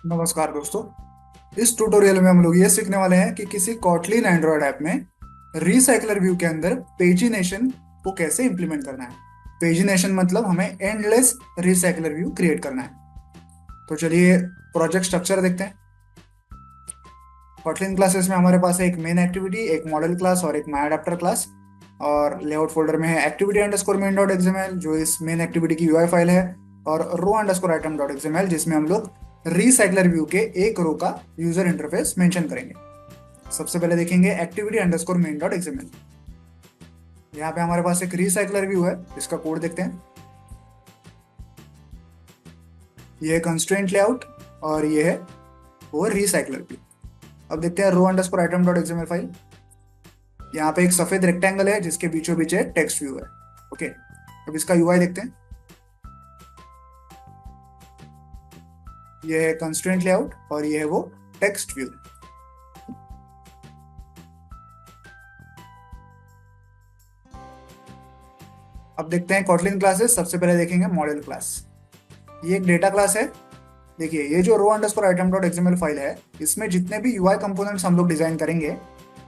नमस्कार दोस्तों। इस ट्यूटोरियल में हम लोग ये सीखने वाले हैं कि किसी कॉटलिन एंड्रॉयड ऐप में रिसाइकलर व्यू के अंदर पेजिनेशन को कैसे इंप्लीमेंट करना है। पेजिनेशन मतलब हमें एंडलेस रिसाइकलर व्यू क्रिएट करना है। तो चलिए प्रोजेक्ट स्ट्रक्चर देखते हैं। कॉटलिन क्लासेस में हमारे पास है एक मेन एक्टिविटी, एक मॉडल क्लास और एक माई अडेप्टर क्लास। और लेआउट फोल्डर में है activity underscore main dot XML जो इस मेन एक्टिविटी की यूआई फाइल है, और रो अंडरस्कोर आइटम डॉट एक्सएमएल जिसमें हम लोग रिसाइकलर व्यू के एक रो का यूजर इंटरफेस मेंशन करेंगे। सबसे पहले देखेंगे activity underscore main dot XML. यहाँ पे हमारे पास एक रिसाइकलर व्यू है, इसका कोड देखते हैं। ये है कंस्ट्रेंट लेआउट और ये है वो रिसाइकलर व्यू। अब देखते हैं row underscore item dot XML file. यहाँ पे एक सफेद रेक्टेंगल है जिसके बीचों बीच एक टेक्स्ट व्यू है। ओके, अब इसका यूआई देखते हैं। ये है कंस्ट्रेंट लेआउट और ये है वो टेक्स्ट व्यू। अब देखते हैं कॉटलिन क्लासेस। सबसे पहले देखेंगे मॉडल क्लास। ये एक डेटा क्लास है। देखिए ये जो row underscore item dot XML file है, इसमें जितने भी यूआई कंपोनेंट्स हम लोग डिजाइन करेंगे,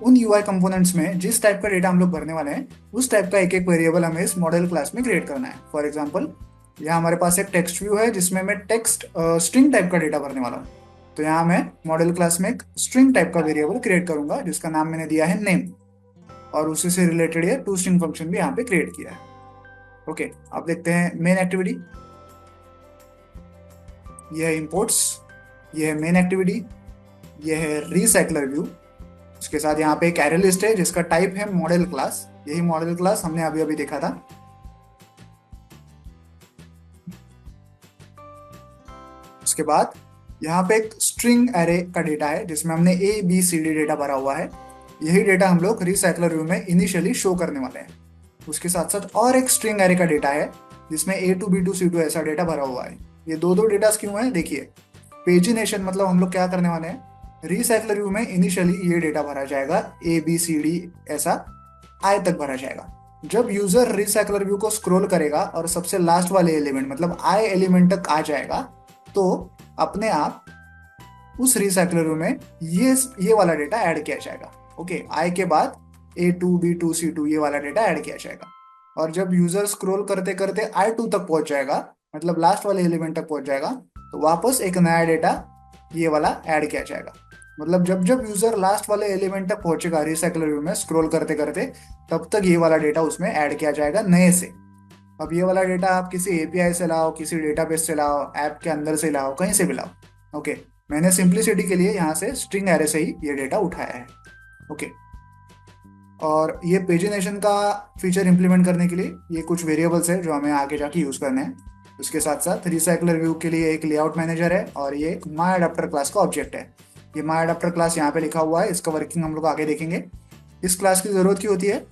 उन यूआई कंपोनेंट्स में जिस टाइप का डेटा हम लोग भरने वाले हैं उस टाइप का एक एक वेरिएबल हमें इस मॉडल क्लास में क्रिएट करना है। फॉर एग्जांपल यहाँ हमारे पास एक टेक्स्ट व्यू है जिसमें मैं टेक्स्ट स्ट्रिंग टाइप का डेटा भरने वाला हूँ। तो यहाँ मैं मॉडल क्लास में एक स्ट्रिंग टाइप का वेरिएबल क्रिएट करूंगा जिसका नाम मैंने दिया है नेम, और उसी से रिलेटेड ये टू स्ट्रिंग फंक्शन भी यहाँ पे क्रिएट किया है। ओके, अब देखते हैं मेन एक्टिविटी। यह है इंपोर्ट्स, यह है मेन एक्टिविटी, यह है रिसाइकलर व्यू। उसके साथ यहाँ पे एक एरे लिस्ट है जिसका टाइप है मॉडल क्लास। यही मॉडल क्लास हमने अभी अभी देखा था। उसके बाद यहाँ पे एक स्ट्रिंग एरे का डेटा है जिसमें हमने A B C D data भरा हुआ है। यही डेटा हम लोग रिसाइकलर व्यू में इनिशियली शो करने वाले हैं। उसके साथ साथ और एक स्ट्रिंग एरे का डेटा है जिसमें A two B two C two ऐसा डेटा भरा हुआ है। ये दो दो डेटा क्यों है देखिए। पेजिनेशन मतलब हम लोग क्या करने वाले हैं, रिसाइकलर व्यू में इनिशियली ये डेटा भरा जाएगा, ए बी सी डी ऐसा आई तक भरा जाएगा। जब यूजर रिसाइकलर व्यू को स्क्रॉल करेगा और सबसे लास्ट वाले एलिमेंट मतलब आई एलिमेंट तक आ जाएगा, तो अपने आप उस रिसाइकलर व्यू में ये वाला डेटा ऐड किया जाएगा। ओके, आई के बाद A two B two C two ये वाला डेटा ऐड किया जाएगा। और जब यूजर स्क्रॉल करते करते आई टू तक पहुंच जाएगा, मतलब लास्ट वाले एलिमेंट तक पहुंच जाएगा, तो वापस एक नया डेटा ये वाला ऐड किया जाएगा। मतलब जब जब यूजर लास्ट वाले एलिमेंट तक पहुंचेगा रिसाइकलर व्यू में स्क्रॉल करते करते, तब तक ये वाला डेटा उसमें ऐड किया जाएगा नए से। अब ये वाला डेटा आप किसी एपीआई से लाओ, किसी डेटाबेस से लाओ, ऐप के अंदर से लाओ, कहीं से भी लाओ। ओके, मैंने सिंप्लिसिटी के लिए यहाँ से स्ट्रिंग एरे से ही ये डेटा उठाया है। ओके, और ये पेजिनेशन का फीचर इंप्लीमेंट करने के लिए ये कुछ वेरिएबल्स है जो हमें आगे जाके यूज करने हैं। उसके साथ साथ रिसाइकलर व्यू के लिए एक लेआउट मैनेजर है और ये एक माई अडेप्टर क्लास का ऑब्जेक्ट है। ये माई अडेप्टर क्लास यहाँ पे लिखा हुआ है, इसका वर्किंग हम लोग आगे देखेंगे। इस क्लास की जरूरत क्यों होती है,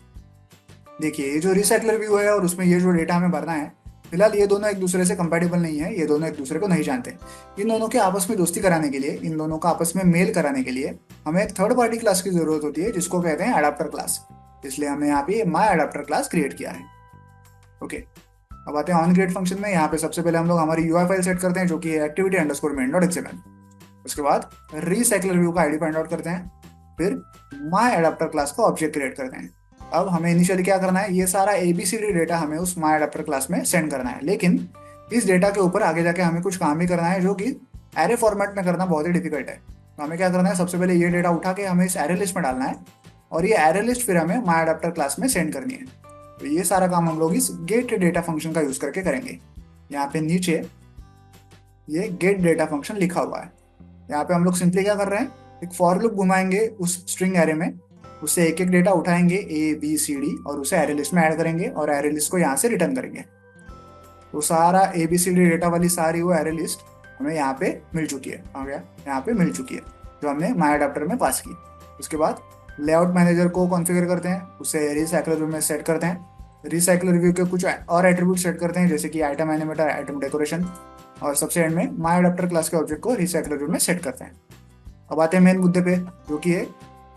देखिए ये जो रिसाइकलर व्यू है और उसमें ये जो डेटा हमें भरना है, फिलहाल ये दोनों एक दूसरे से कंपैटिबल नहीं है, ये दोनों एक दूसरे को नहीं जानते। इन दोनों के आपस में दोस्ती कराने के लिए, इन दोनों का आपस में मेल कराने के लिए हमें एक थर्ड पार्टी क्लास की जरूरत होती है जिसको कहते हैं अडाप्टर क्लास। इसलिए हमने यहाँ पे माई अडाप्टर क्लास क्रिएट किया है। ओके, अब आते हैं ऑन क्रिएट फंक्शन में। यहाँ पे सबसे पहले हम लोग हमारी यूआई फाइल सेट करते हैं जो कि activity underscore main dot XML. उसके बाद रिसाइकलर व्यू का आईडी फाइंड आउट करते हैं, फिर माई अडाप्टर क्लास का ऑब्जेक्ट क्रिएट करते हैं। अब हमें इनिशियली क्या करना है, ये सारा एबीसीडी डेटा हमें उस माई अडाप्टर क्लास में सेंड करना है। लेकिन इस डेटा के ऊपर आगे जाके हमें कुछ काम भी करना है जो कि एरे फॉर्मेट में करना बहुत ही डिफिकल्ट है। तो हमें क्या करना है, सबसे पहले ये डेटा उठा के हमें इस एरे लिस्ट में डालना है, और ये एरे लिस्ट फिर हमें माई अडाप्टर क्लास में सेंड करनी है। तो ये सारा काम हम लोग इस गेट डेटा फंक्शन का यूज करके करेंगे। यहाँ पे नीचे ये गेट डेटा फंक्शन लिखा हुआ है। यहाँ पे हम लोग सिंपली क्या कर रहे हैं, एक फॉर लूप घुमाएंगे उस स्ट्रिंग एरे में, उससे एक एक डेटा उठाएंगे ए बी सी डी और उसे एरे लिस्ट में ऐड करेंगे और एरे लिस्ट को यहाँ से रिटर्न करेंगे। तो सारा A B C D data वाली सारी वो एरे लिस्ट हमें यहाँ पे मिल चुकी है, आ गया यहाँ पे मिल चुकी है जो हमने माई अडाप्टर में पास की। उसके बाद लेआउट मैनेजर को कॉन्फ़िगर करते हैं, उसे रिसाइकलर व्यू में सेट करते हैं। रिसाइकलर व्यू के कुछ और एट्रीब्यूट सेट करते हैं जैसे कि आइटम एनिमेटर, आइटम डेकोरेशन, और सबसे एंड में माई अडाप्टर क्लास के ऑब्जेक्ट को रिसाइकलर व्यू में सेट करते हैं। अब आते हैं मेन मुद्दे पे जो कि है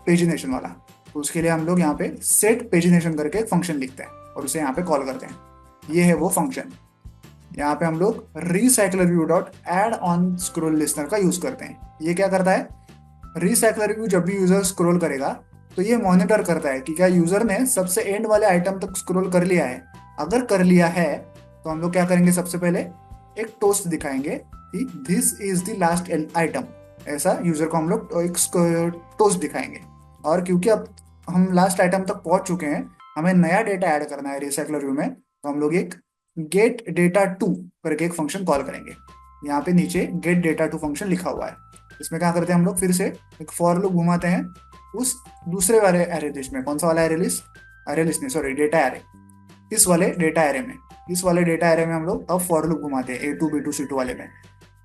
पेजिनेशन वाला। तो उसके लिए हम लोग यहाँ पे सेट पेजिनेशन करके एक फंक्शन लिखते हैं और उसे यहाँ पे कॉल करते हैं। ये है वो फंक्शन। यहाँ पे हम लोग recycler view dot add on scroll listener का यूज करते हैं। ये क्या करता है, रिसाइकलर व्यू जब भी यूजर स्क्रॉल करेगा तो ये मॉनिटर करता है कि क्या यूजर ने सबसे एंड वाले आइटम तक स्क्रॉल कर लिया है। अगर कर लिया है तो हम लोग क्या करेंगे, सबसे पहले एक टोस्ट दिखाएंगे कि this is the last item. ऐसा यूजर को हम लोग एक टोस्ट दिखाएंगे। और क्योंकि अब हम लास्ट आइटम तक पहुंच चुके हैं, हमें नया डेटा ऐड करना है रिसाइकलर व्यू में, तो हम लोग एक गेट डेटा टू करके एक फंक्शन कॉल करेंगे। यहाँ पे नीचे गेट डेटा टू फंक्शन लिखा हुआ है। इसमें क्या करते हैं, हम लोग फिर से एक फॉर लूप घुमाते हैं उस दूसरे वाले एरे लिस्ट में। कौन सा वाला एरे लिस्ट नहीं, सॉरी, डेटा एरे। इस वाले डेटा एरे में, इस वाले डेटा एरे में हम लोग अब फॉर लूप घुमाते हैं A2 B2 C2 वाले में,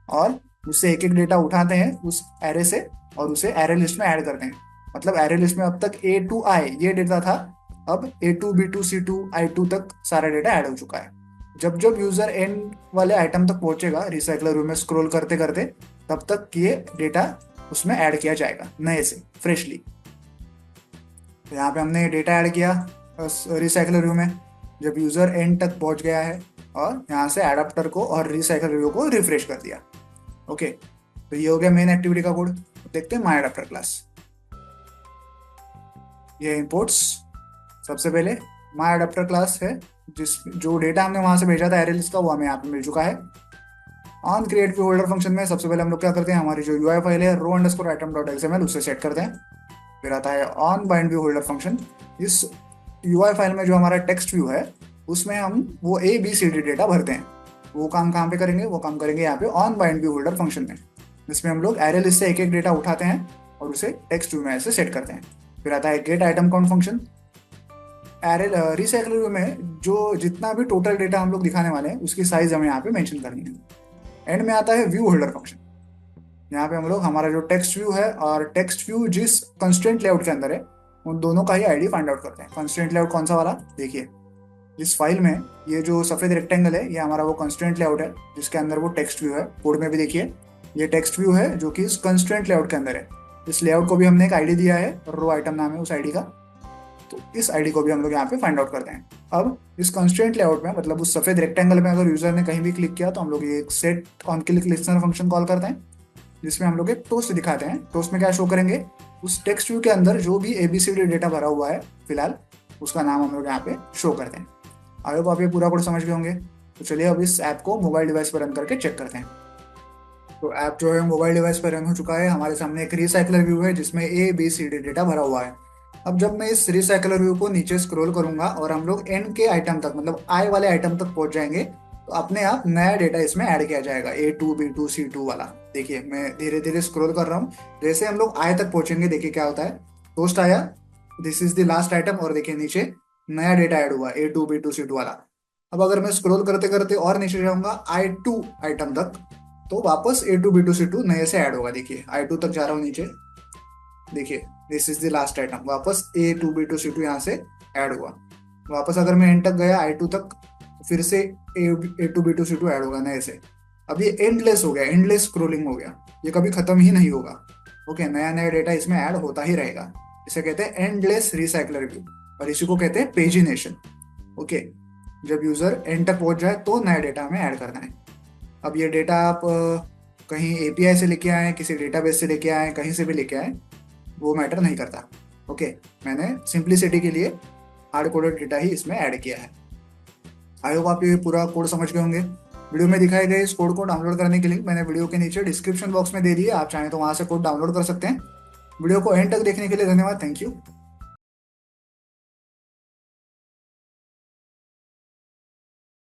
और उससे एक एक डेटा उठाते हैं उस एरे से और उसे एरे लिस्ट में ऐड करते हैं। मतलब एरे लिस्ट में अब तक A to I ये डेटा था, अब A2 B2 C2 I2 तक सारा डेटा ऐड हो चुका है। जब जब यूजर एंड वाले आइटम तक पहुंचेगा रिसाइकलर व्यू में स्क्रॉल करते करते, तब तक ये डेटा उसमें ऐड किया जाएगा नए से, फ्रेशली। तो यहाँ पे हमने डेटा ऐड किया रिसाइकलर व्यू में जब यूजर एंड तक पहुंच गया है, और यहाँ से एडाप्टर को और रिसाइकलर व्यू को रिफ्रेश कर दिया। ओके, तो ये हो गया मेन एक्टिविटी का कोड। देखते हैं माई एडाप्टर क्लास। ये इंपोर्ट्स, सबसे पहले माई एडाप्टर क्लास है, जो डेटा हमने वहां से भेजा था एरे लिस्ट का, वो हमें यहाँ पे मिल चुका है। On create view holder function में सबसे पहले हम लोग क्या करते हैं, हमारी जो यूआई फाइल है row_item.xml उससे सेट करते हैं। फिर आता है on bind view holder function. इस यूआई फाइल में जो हमारा टेक्स्ट व्यू है उसमें हम वो ABCD डेटा भरते हैं। वो काम कहाँ पे करेंगे, वो काम करेंगे यहाँ पे on bind view holder function में, जिसमें हम लोग एरे लिस्ट से एक एक डेटा उठाते हैं और उसे टेक्स्ट व्यू में ऐसे सेट करते हैं। फिर आता है gate item count function. Array recycler view में जो जितना भी टोटल डेटा हम लोग दिखाने वाले हैं उसकी साइज हमें यहाँ पे मेंशन करनी है। एंड में आता है व्यू होल्डर फंक्शन। यहाँ पे हम लोग हमारा जो टेक्स्ट व्यू है और टेक्स्ट व्यू जिस कंस्ट्रेंट लेआउट के अंदर है उन दोनों का ही आईडी फाइंड आउट करते हैं। कंस्ट्रेंट लेआउट कौन सा वाला, देखिए इस फाइल में ये जो सफेद रेक्टेंगल है ये हमारा वो कंस्ट्रेंट लेआउट है जिसके अंदर वो टेक्स्ट व्यू है। कोड में भी देखिए ये टेक्स्ट व्यू है जो कि इस कंस्ट्रेंट लेआउट के अंदर है। इस लेआउट को भी हमने एक आईडी दिया है, रो आइटम नाम है उस आईडी का, तो इस आईडी को भी हम लोग यहाँ पे फाइंड आउट करते हैं। अब इस कंस्ट्रेंट लेआउट में, मतलब उस सफेद रेक्टेंगल में अगर यूजर ने कहीं भी क्लिक किया तो हम लोग ये एक set on click listener function call करते हैं, जिसमें हम लोग एक टोस्ट दिखाते हैं। टोस्ट में क्या शो करेंगे, उस टेक्स्ट व्यू के अंदर जो भी ABCD डेटा भरा हुआ है फिलहाल उसका नाम हम लोग यहाँ पे शो करते हैं। आई होप आप ये पूरा कोड समझ गए होंगे। तो चलिए अब इस ऐप को मोबाइल डिवाइस पर रन करके चेक करते हैं। तो ऐप जो है मोबाइल डिवाइस पर रन हो चुका है। हमारे सामने एक रिसाइकलर व्यू है जिसमें ABCD डेटा भरा हुआ है। अब जब मैं इस रिसाइकलर व्यू को नीचे स्क्रॉल करूंगा और हम लोग एंड के आइटम तक, मतलब I वाले आइटम तक पहुंच जाएंगे, तो अपने आप नया डेटा इसमें ऐड किया जाएगा, A2 B2 C2 वाला। देखिए मैं धीरे धीरे स्क्रॉल कर रहा हूँ। जैसे हम लोग I तक पहुंचेंगे देखिए क्या होता है, पोस्ट आया this is the last item, और देखिए नीचे नया डेटा ऐड हुआ A2 B2 C2 वाला। अब अगर मैं स्क्रॉल करते करते और नीचे जाऊंगा I2 आइटम तक, तो वापस A2 B2 C2 नए से ऐड होगा। देखिए I2 तक जा रहा हूँ नीचे, देखिए this is the last item, वापस A2 B2 C2 यहाँ से ऐड हुआ। वापस अगर मैं एंड तक गया I2 तक, तो फिर से A2 B2 C2 ऐड होगा नए से। अब ये एंडलेस हो गया, एंडलेस स्क्रोलिंग हो गया, ये कभी खत्म ही नहीं होगा। ओके, नया नया डेटा इसमें ऐड होता ही रहेगा। इसे कहते हैं एंडलेस रिसाइकलर व्यू, और इसी को कहते हैं पेजिनेशन। ओके, जब यूजर एंड तक पहुंच जाए तो नया डेटा हमें ऐड करना है। अब ये डेटा आप कहीं API से लेके आए, किसी डेटाबेस से लेके आए, कहीं से भी लेके आए, वो मैटर नहीं करता। ओके, मैंने सिंप्लिसिटी के लिए हार्ड कोडेड डेटा ही इसमें ऐड किया है। आई होप आप ये पूरा कोड समझ गए होंगे। वीडियो में दिखाए गए इस कोड को डाउनलोड करने के लिंक मैंने वीडियो के नीचे डिस्क्रिप्शन बॉक्स में दे दी है, आप चाहें तो वहां से कोड डाउनलोड कर सकते हैं। वीडियो को एंड तक देखने के लिए धन्यवाद, थैंक यू।